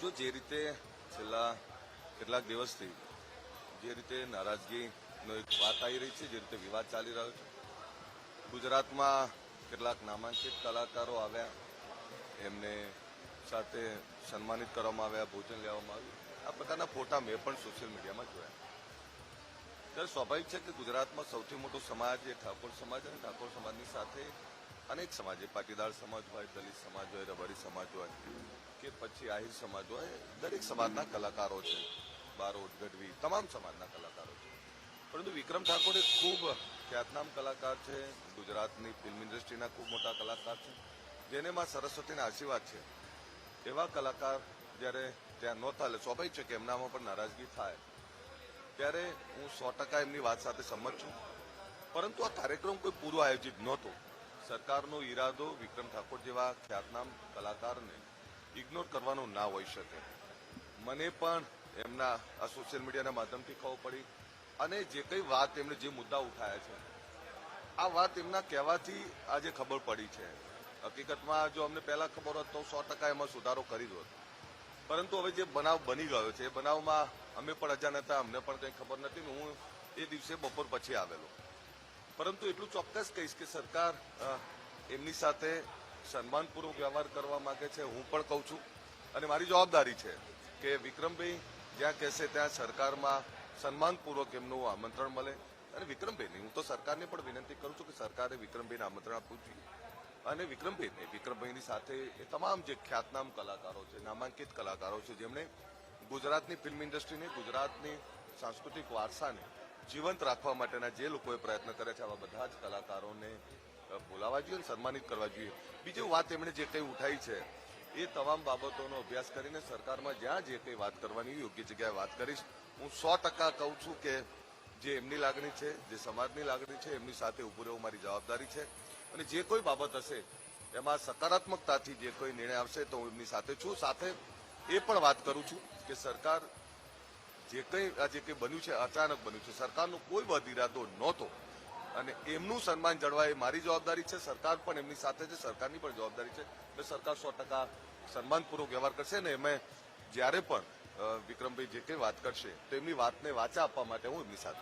જો જે રીતે છેલ્લા કેટલાક દિવસથી જે રીતે નારાજગીનો એક વાત આવી રહી છે, જે રીતે વિવાદ ચાલી રહ્યો છે, ગુજરાતમાં કેટલાક નામાંકિત કલાકારો આવ્યા, એમને સાથે સન્માનિત કરવામાં આવ્યા, ભોજન લેવામાં આવ્યું, આ પ્રકારના ફોટા મેં પણ સોશિયલ મીડિયામાં જોયા. ત્યારે સ્વાભાવિક છે કે ગુજરાતમાં સૌથી મોટો સમાજ એ ઠાકોર સમાજ, અને ઠાકોર સમાજની સાથે અનેક સમાજ, પાટીદાર સમાજ હોય, દલિત સમાજ હોય, રબારી સમાજ હોય કે પછી આહિર સમાજ હોય, દરેક સમાજના કલાકારો છે, બારોટ, ગઢવી, તમામ સમાજના કલાકારો છે. પરંતુ વિક્રમ ઠાકોર એક ખૂબ ખ્યાતનામ કલાકાર છે, ગુજરાતની ફિલ્મ ઇન્ડસ્ટ્રીના ખૂબ મોટા કલાકાર છે, જેને માં સરસ્વતીના આશીર્વાદ છે. એવા કલાકાર જ્યારે ત્યાં નહોતા, એટલે સ્વાભાવિક છે કે એમનામાં પણ નારાજગી થાય. ત્યારે હું 100% એમની વાત સાથે સંમત છું. પરંતુ આ કાર્યક્રમ કોઈ પૂર્વ આયોજિત નહોતો. સરકારનો ઈરાદો વિક્રમ ઠાકોર જેવા ખ્યાતનામ કલાકારને ઇગ્નોર કરવાનો ના હોઈ શકે. મને પણ એમના આ સોશિયલ મીડિયાના માધ્યમથી ખબર પડી, અને જે કઈ વાત એમણે જે મુદ્દા ઉઠાયા છે, આ વાત એમના કહેવાથી આજે ખબર પડી છે. હકીકતમાં જો અમને પહેલા ખબર હોત તો 100% એમાં સુધારો કરી દો. પરંતુ હવે જે બનાવ બની ગયો છે, એ બનાવમાં અમે પણ અજાણ હતા, અમને પણ કંઈ ખબર નથી ને હું એ દિવસે બપોર પછી આવેલો. પરંતુ એટલું ચોક્કસ કહીશ કે સરકાર એમની સાથે સન્માનપૂર્વક વ્યવહાર કરવા માંગે છે. હું પણ કહું છું, અને મારી જવાબદારી છે કે વિક્રમભાઈ જ્યાં કહેશે ત્યાં સરકારમાં સન્માનપૂર્વક એમનું આમંત્રણ મળે. અને વિક્રમભાઈને હું તો સરકારને પણ વિનંતી કરું છું કે સરકારે વિક્રમભાઈને આમંત્રણ આપવું જોઈએ, અને વિક્રમભાઈની સાથે એ તમામ જે ખ્યાતનામ કલાકારો છે, નામાંકિત કલાકારો છે, જેમણે ગુજરાતની ફિલ્મ ઇન્ડસ્ટ્રીને, ગુજરાતની સાંસ્કૃતિક વારસાને જીવંત રાખવા માટેના જે લોકોએ પ્રયત્ન કર્યા છે, આવા બધા જ કલાકારોને બોલાવવા જોઈએ અને સન્માનિત કરવા જોઈએ. બીજી વાત એમણે જે કંઈ ઉઠાઈ છે, એ તમામ બાબતોનો અભ્યાસ કરીને સરકારમાં જ્યાં જે કંઈ વાત કરવાની યોગ્ય જગ્યાએ વાત કરીશ. હું 100% કહું છું કે જે એમની લાગણી છે, જે સમાજની લાગણી છે, એમની સાથે ઉભું રહેવું મારી જવાબદારી છે. અને જે કોઈ બાબત હશે એમાં સકારાત્મકતાથી જે કોઈ નિર્ણય આવશે તો હું એમની સાથે છું. સાથે એ પણ વાત કરું છું કે સરકાર જે કંઈ બન્યું છે, અચાનક બન્યું છે, સરકારનો કોઈ વધ ઈરાદો નહોતો, અને એમનું સન્માન જળવાય એ મારી જવાબદારી છે. સરકાર પણ એમની સાથે છે, સરકારની પણ જવાબદારી છે. એટલે સરકાર 100% સન્માનપૂર્વક વ્યવહાર કરશે. ને એમાં જ્યારે પણ વિક્રમભાઈ જે કંઈ વાત કરશે તો એમની વાતને વાચા આપવા માટે હું એમની સાથે